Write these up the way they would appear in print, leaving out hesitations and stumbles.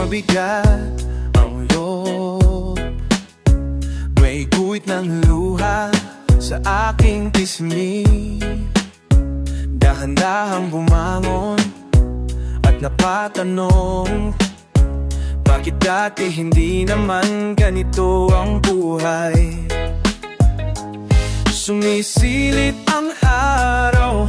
mabigat ang loob. May guhit ng luha sa aking pisngi. Dahan-dahang bumangon at napatanong, bakit dati hindi naman ganito ang buhay? Sumisilip ang araw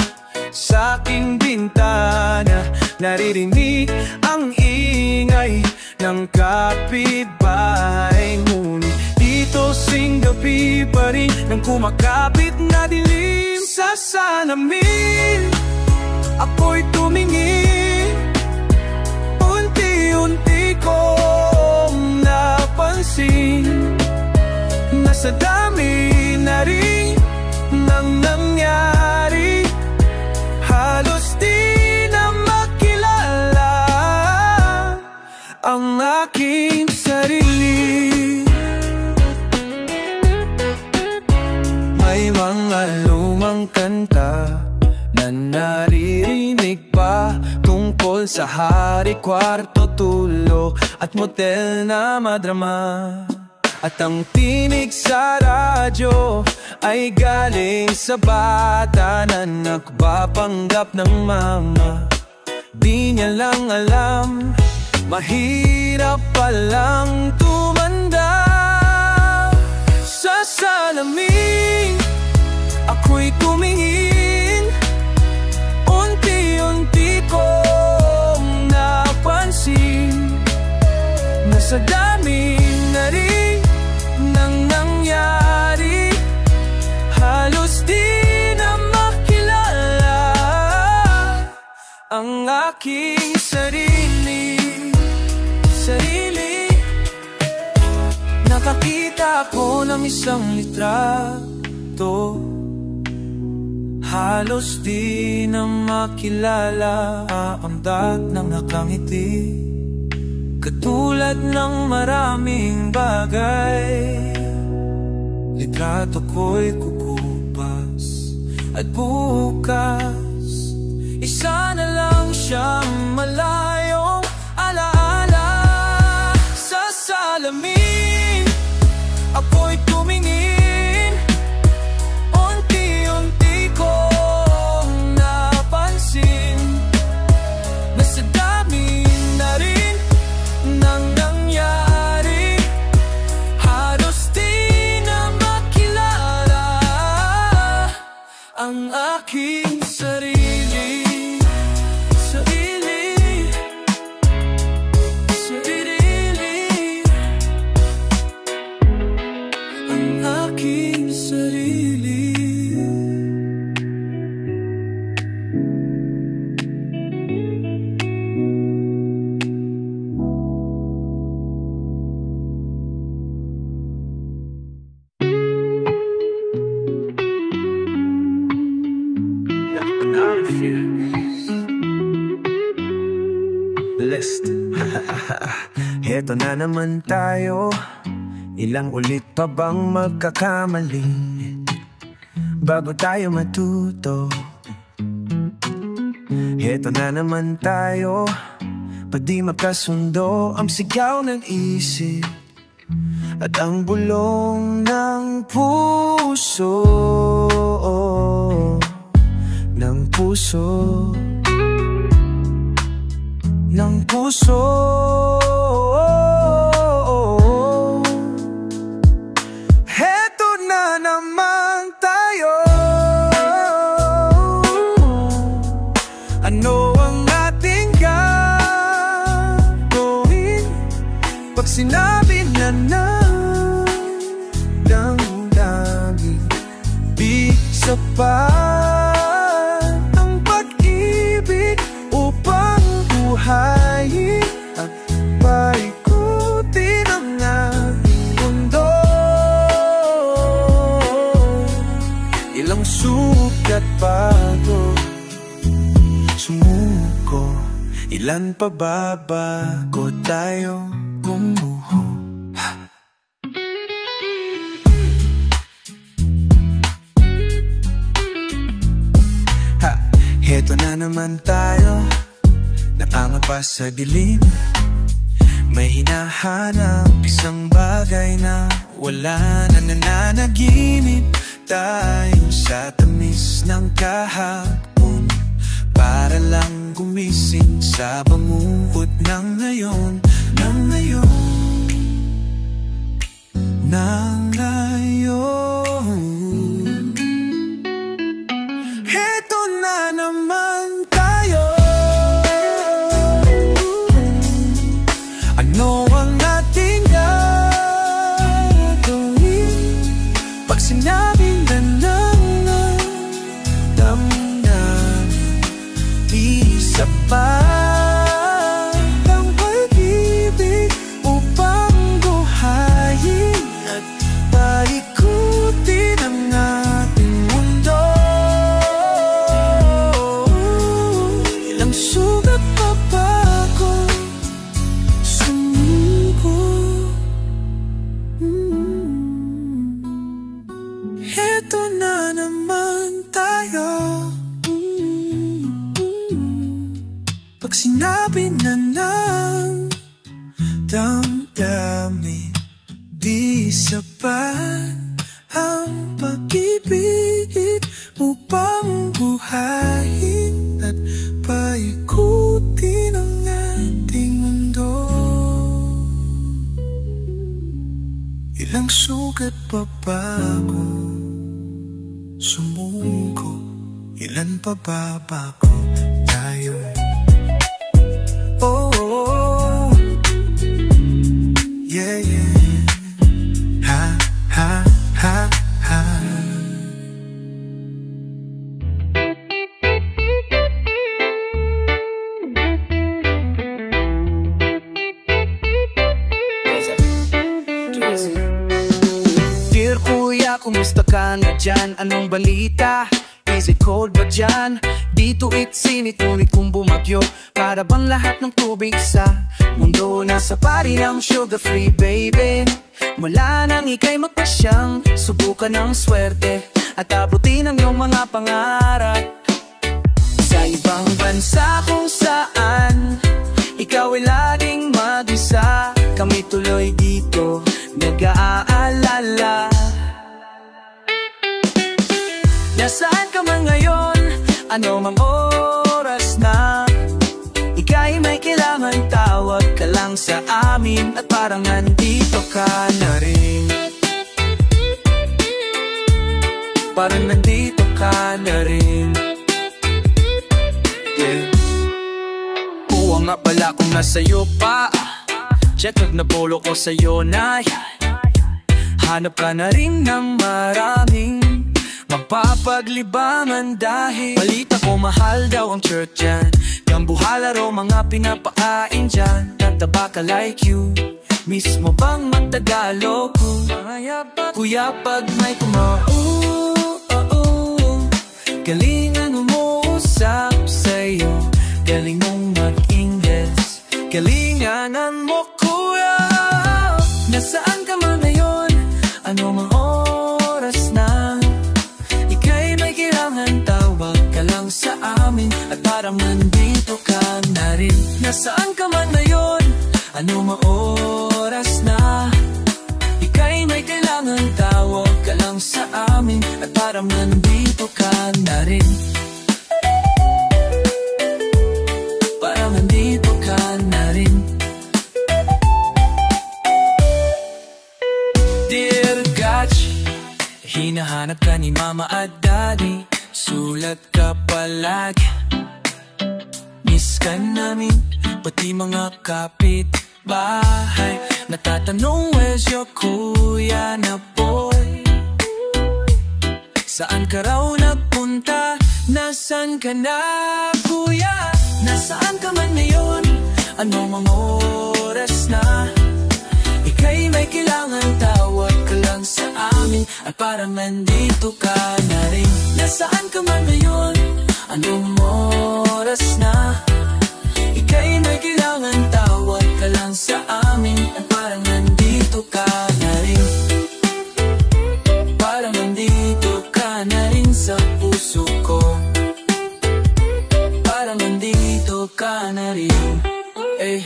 sa aking bintana, naririnig ang ingay ng kapitbahay. Ngunit dito singgabi pa rin ng kumakapit na dilim sa salamin. Ako'y tumingin, unti-unti kong napansin na sa dami na rin ng nangyari, halos di na makilala ang aking sarili. May mga lumang kanta na naririnig pa tungkol sa hari, kwarto, tulo at motel na madrama. At ang tinig sa radyo ay galing sa bata na nagpapanggap ng mama. Di niya lang alam, mahirap palang tumanda. Sa salamin ako'y tumingin, unti-unti kong napansin na sa dami na rin ng nangyari, halos di na makilala ang aking sarili. Nakakita ko ng isang litrato, halos di na makilala ang dat ng nakangiti, katulad ng maraming bagay. Litrato ko'y kukupas at bukas, isa na lang siyang malayong alaala. Sa salamin ako'y tumingin, unti-unti kong napansin na sa dami na rin ng nangyari, halos di na makilala ang aking sarili. Heto na naman tayo, ilang ulit pa bang magkakamali bago tayo matuto? Heto na naman tayo, pag di magkasundo ang sigaw ng isip at ang bulong ng puso, ng puso, ng puso. Heto na naman tayo, ano ang ating gagawin pag sinabi na ng damdamin? Di sapat ang pag-ibig upang buhayin at paikutin ang ating mundo. Ilang sugat bago sumuko, ilan pa ba bago tayo gumuho? Heto na naman tayo, nakangapa sa dilim, May hinahanap, isang bagay na wala na nananaginip. Tayo sa tamis ng kahapon, para lang gumising sa bangungot ng ngayon, ng ngayon, ng ngayon. Heto na naman tayo. Ano ang ating gagawin pag sinabing na damdam? Isa pa ang pag-ibig upang buhayin at paikutin ang ating mundo. Ilang sugat pa bago sumuko. Heto na naman tayo. Pag sinabi na ng damdamin, di sapat ang pag-ibig upang buhayin at paikutin ang ating mundo. Ilang sugat pa bago sumuko, ilan pa ba bago tayo? Oh, oh, oh, yeah, yeah. Ha, ha, ha, ha. Dear Kuya, kumusta ka na dyan? Anong balita? Is it cold ba dyan? Dito itsinit, ngunit kung bumagyo, para bang lahat ng tubig sa mundo nasa pari ng sugar free, baby. Mula nang ika'y magpasyang subukan ng swerte at abutin ang iyong mga pangarap. Sa ibang bansa kung saan ikaw ay laging mag-isa, kami tuloy dito nag-aalala. Nasaan ka man ngayon, ano mang oras na, ika'y may kailangan, tawag ka lang sa amin at parang nandito ka na rin. Parang nandito ka na rin, yeah. Kuha nga pala kung nasa'yo pa, check na polo ko sa'yo na hanap ka na rin ng maraming magpapaglibangan dahil balita ko mahal daw ang church dyan. Gambuhala raw mga pinapakain dyan. Tataba ka like you, mismo bang magtagalog? Kuya pag may galingan umuusap sa'yo, galing mong mag-Ingles, galinganan mo kuya. Nasaan ka man ngayon, ano mang oras na, ika'y may kailangan, tawag ka lang sa amin at parang nandito ka na rin. Nasaan ka man ngayon, ano mang oras na, ika'y may kailangan, tawag ka lang sa amin at parang nandito ka na rin. Parang nandito ka na rin. Dear Gach, hinahanap ka ni mama at daddy, sulat ka palagi. Miss ka namin, pati mga kapitbahay, natatanong where's your kuya na boy? Saan ka raw nagpunta? Nasaan ka na kuya? Nasaan ka man ngayon? Ano mga oras na? Ika'y may kailangan, tawag ka lang sa amin at parang nandito ka na rin. Nasaan ka man ngayon? Anong oras na? Ika'y may kailangan, tawag ka lang sa amin at parang nandito ka na rin. Parang nandito ka na rin sa puso ko. Parang nandito ka na rin. Eh.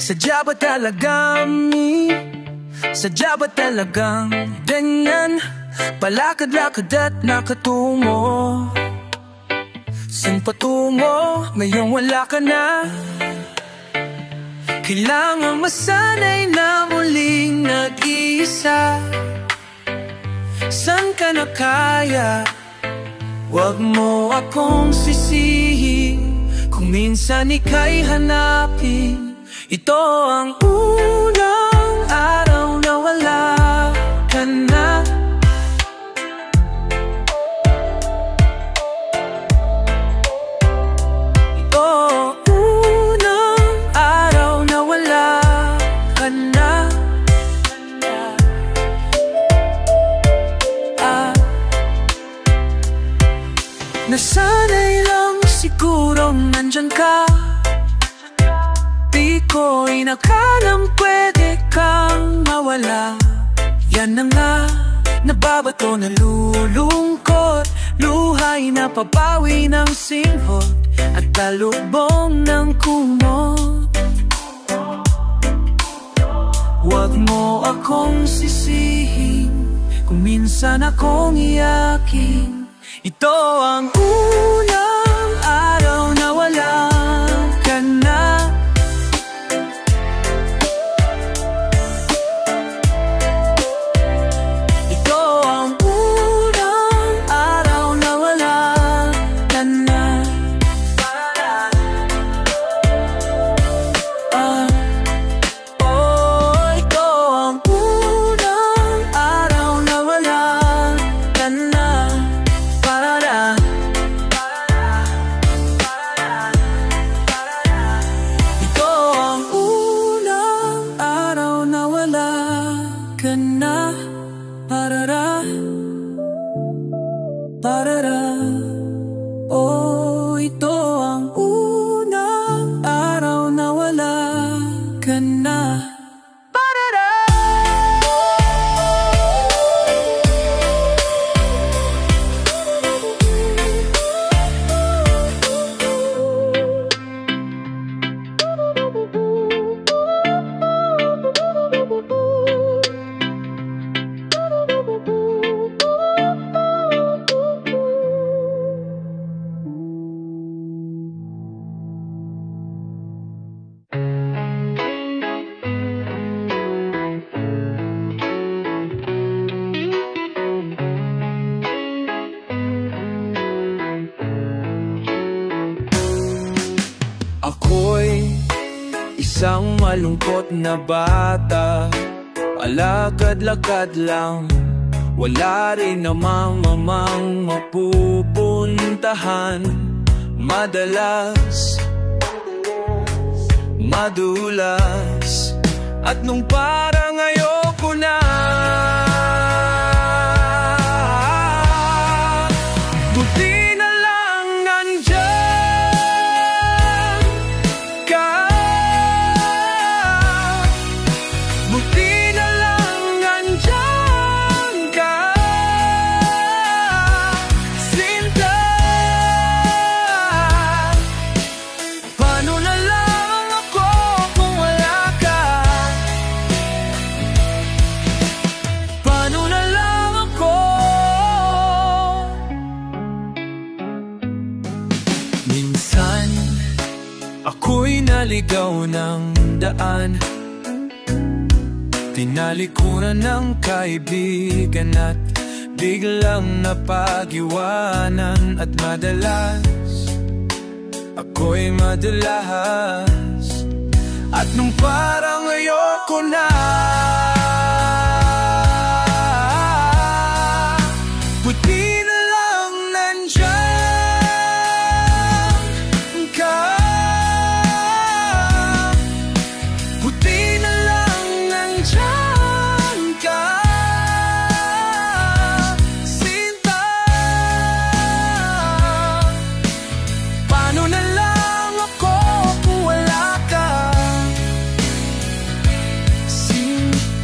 Sadya ba talagang sadya ba talagang ganyan? Palakad-lakad at nakatungo. San patungo? Ngayong wala ka na. Kailangan masanay na muling nag-iisa. San ka na kaya? Huwag mo akong sisihin kung minsan ika'y hanapin. Ito ang unang araw na wala ka na. Ito ang unang araw na wala ka na. Nasanay lang sigurong nandyan ka. Di ko inakalang pwede kang mawala. Yan na nga, nababato na lulungkot. Luhay na pabawi ng singhot at talubong ng kumot. Huwag mo akong sisihin kung minsan akong iyakin. Ito ang unang araw na wala ka na. Ito ang unang araw na wala ka na. Oh, ito ang unang araw na wala ka na. Ito ang unang araw na wala ka na. Parara, parara. Oh, ito ang unang araw na wala ka na. Ako'y isang malungkot na bata. Alakad-lakad lang, wala rin namang mamang mapupuntahan. Madalas, madulas, at nung parang ayoko na, buti na lang nandyan ka. Buti na lang nandyan ka, Sinta. Paano na lang ako kung wala ka? Paano na lang ako? Minsan ako'y naligaw ng daan, tinalikuran ng kaibigan at biglang napag-iwanan. At madalas, ako'y madalas, at nung parang ayoko na, buti na lang nandyan ka. Buti na lang nandyan ka, Sinta. Paano na lang ako kung wala ka, Sinta?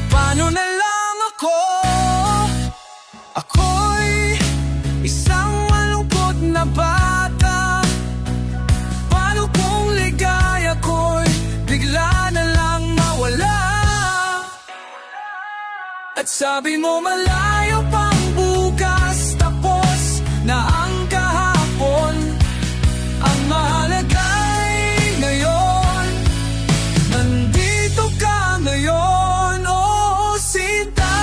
At sabi mo malayo pang bukas, tapos na ang kahapon. Ang mahalaga'y ngayon, nandito ka ngayon, oh sinta.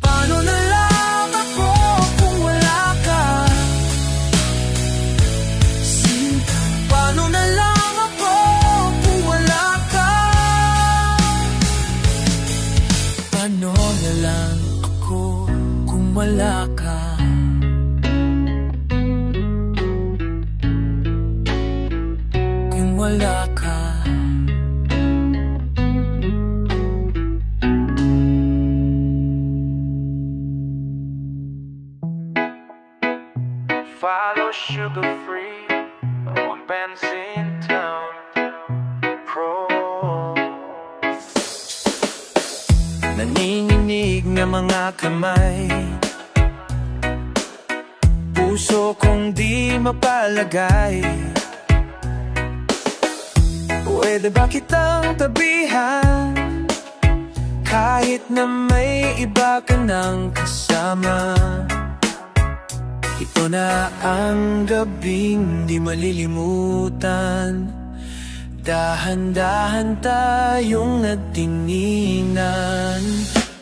Paano na lang ako kung wala ka? Sinta, paano na lang ako kung wala ka? Paano na lang ako kung wala ka? Kung wala ka. Follow Sugar Free on Benzene Town Pro. Nanginginig ng mga kamay, puso kong di mapalagay. Pwede ba kitang tabihan, kahit na may iba ka ng kasama? Ito na ang gabing di malilimutan, dahan-dahan tayong nagtinginan.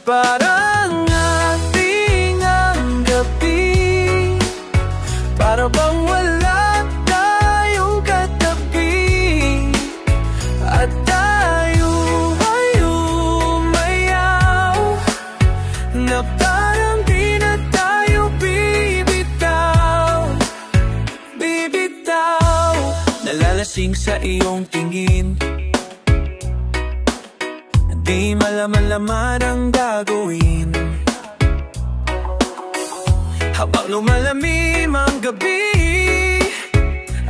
Parang ating ang gabi, para bang wala tayong katabi, at tayo ay umayaw, na parang di na tayo bibitaw, bibitaw. Nalalasing sa iyong tingin, di malaman-laman ang gagawin. Habang lumalamim ang gabi,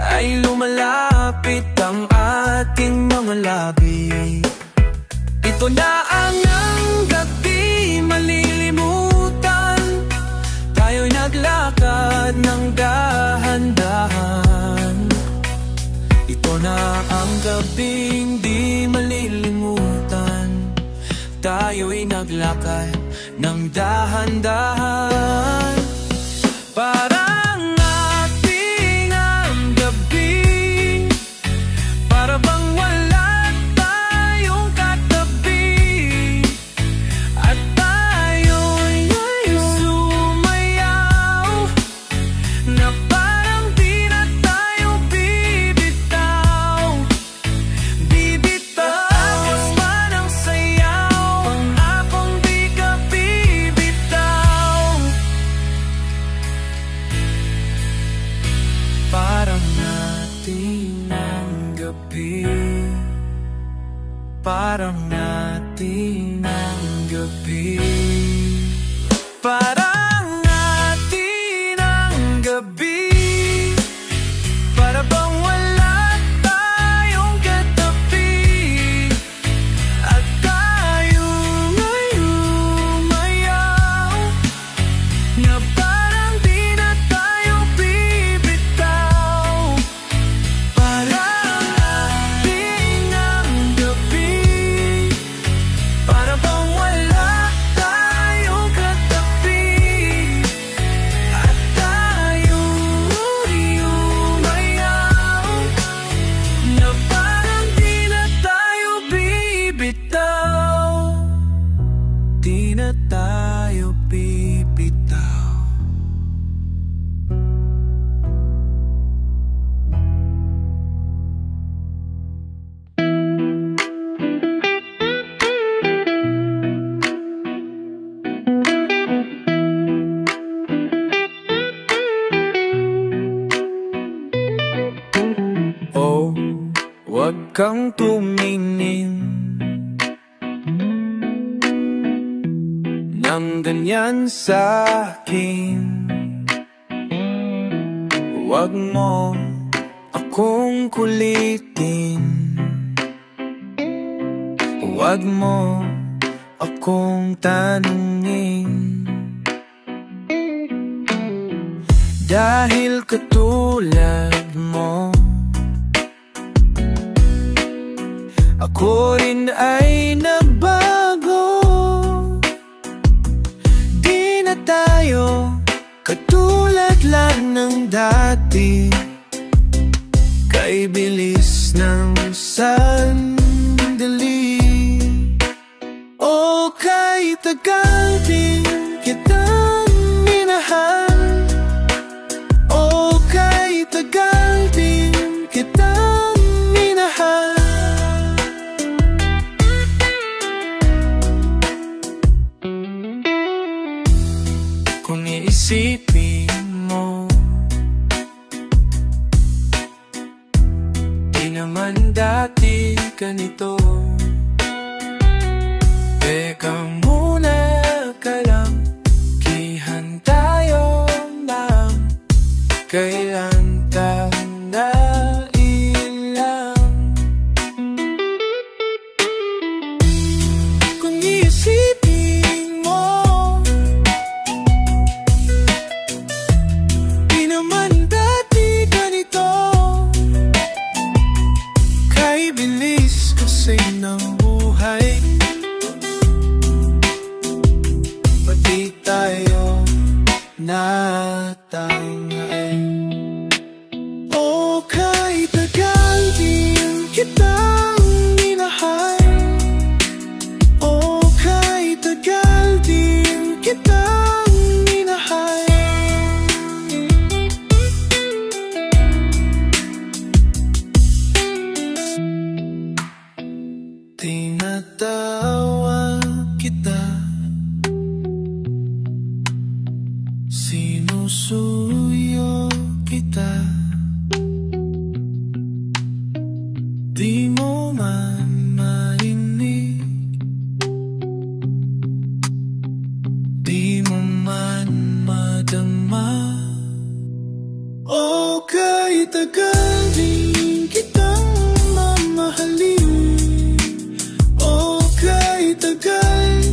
ay lumalapit ang ating mga labi. Ito na ang gabi malilimutan, tayo'y naglakad ng dahan-dahan. Ito na ang gabing di malilimutan, tayo'y naglakad ng dahan-dahan. Parang ating ang gabi, para bang wala tayong katabi, at tayo'y sumayaw, na parang di na tayo bibitaw, bibitaw. Tapos pa ng sayaw, ang akong di ka bibitaw. Parang ating ang gabi, parang ating ang gabi, parang ating ang gabi, para bang wala tayong katabi, at tayo ay umayaw, na parang di na tayo bibitaw. Parang ating ang gabi, para bang wala tayong katabi, at tayo ay umayaw, na parang di na tayo bibitaw, di na tayo bibitaw. Oh, wag kang tumingin ng ganyan sa'kin. Wag mo akong kulitin, wag mo akong tanungin. Dahil katulad mo, ako rin ay nagbago. Katulad lang ng dati, kay bilis ng sandali. O kay tagal din kitang minahal, o kay tagal din kitang minahal. Kung iisipin mo, di naman dati ganito. Teka muna ka lang, kihan tayo lang, kailan tandailang. Kung iisipin mo, di naman dati ganito. Kay bilis kasi ng buhay, pati tayo natangay. O kay tagal din kitang minahal, o kay tagal din kitang minahal. Tinatawag kita, sinusuyo kita, di mo man marinig, di mo man madama. O kay tagal din kitang mamahalin, o kay tagal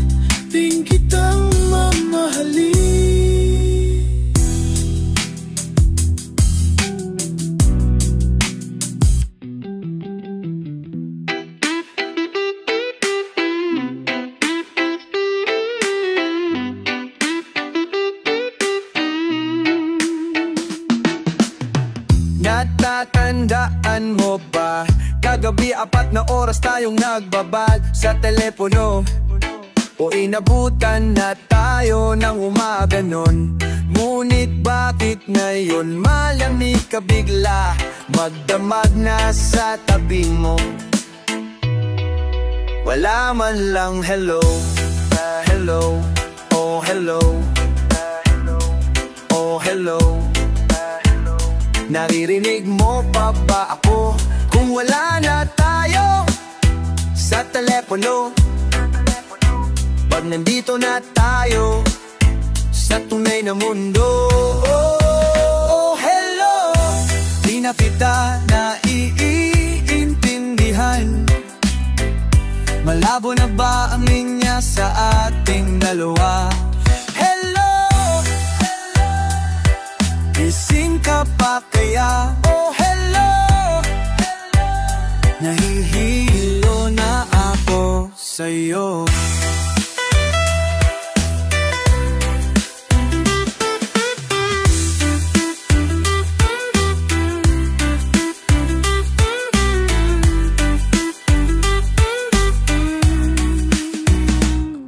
din kitang mamahalin. Natatandaan mo ba, kagabi 4 na oras tayong nagbabad sa telepono, o inabutan na tayo ng umaga nun. Ngunit bakit ngayon malamig ka bigla, magdamag na sa tabi mo? Wala man lang hello, hello, oh hello, oh hello. Naririnig mo pa ba ako kung wala na tayo sa telepono? Pag nandito na tayo sa tunay na mundo. Oh, hello, di na kita naiintindihan. Malabo na ba ang linya sa ating dalawa? Gising ka pa kaya? Oh hello, nahihilo na ako sa'yo.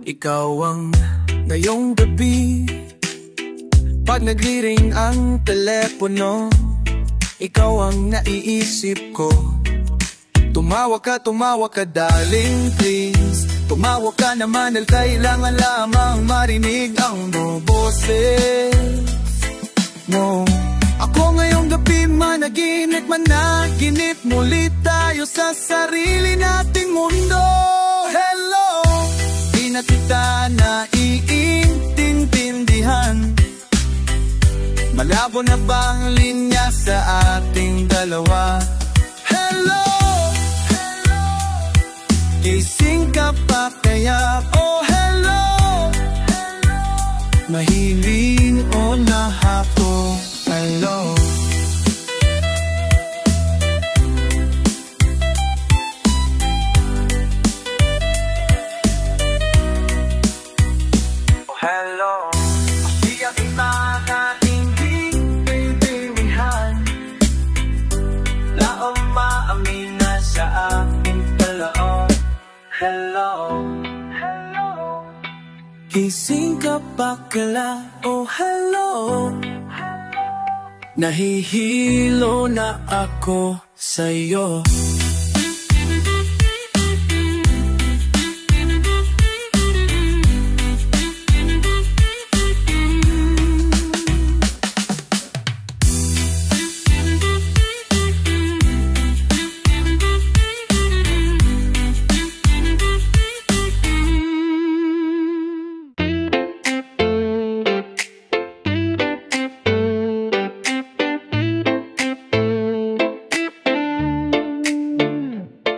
Ikaw ang ngayong gabi, pag nagriring ang telepono, ikaw ang naiisip ko. Tumawa ka darling please. Tumawa ka naman dahil kailangan lamang marinig ang boses mo. Ako ngayong gabi managinip, managinip muli tayo sa sarili nating mundo. Hello, di na kita naiintindihan. Malabo na bang linya sa ating dalawa? Hello, gising ka pa kaya? Oh hello, mahiling o na ako. Hello, oh hello, di ang imanain Gising ka bakla, oh hello. Nahihilo na ako sa'yo.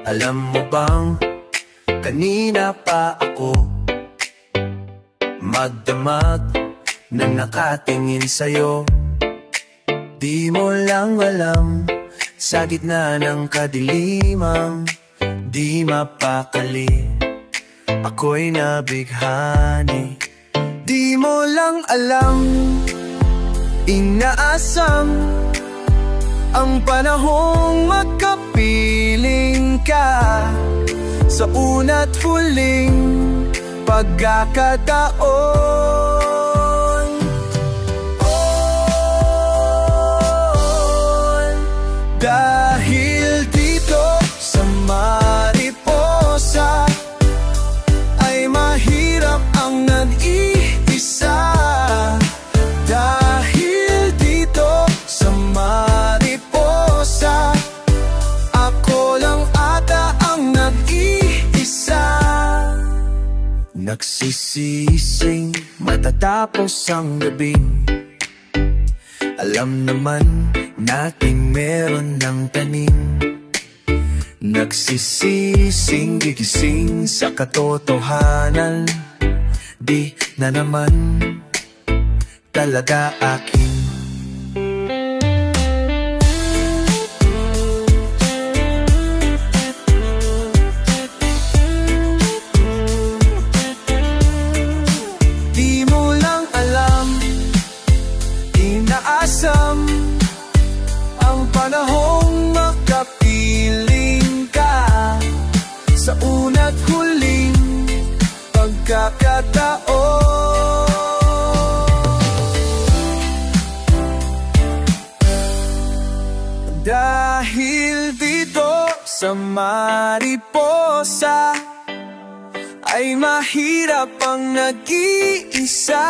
Alam mo bang, kanina pa ako magdamag nang nakatingin sa'yo. Di mo lang alam, sa gitna ng kadilimang di mapakali, ako'y nabighani. Di mo lang alam, inaasam ang panahong magkapiling ka sa una't huling pagkakataon. Dahil dito sa mariposa ay mahirap ang nag-iisa. Dahil dito sa mariposa ako lang ata ang nag-iisa. Nagsisising matatapos ang gabing alam naman nating meron ng tanim. Nagsisising gigising sa katotohanan, di na naman talaga akin. Di mo lang alam, inaasam ang panahong makapiling ka sa una't huling pagkakataon. Dahil dito sa mariposa ay mahirap ang nag-iisa.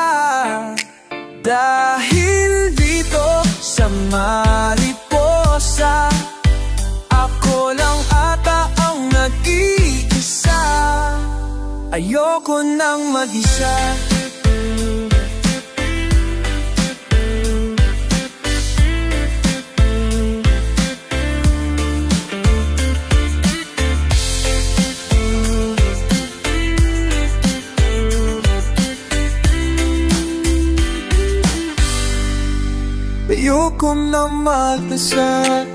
Dahil dito sa mariposa ako lang ata ang nag-iisa. Ayoko nang mag-isa. Ayoko na mag-isa.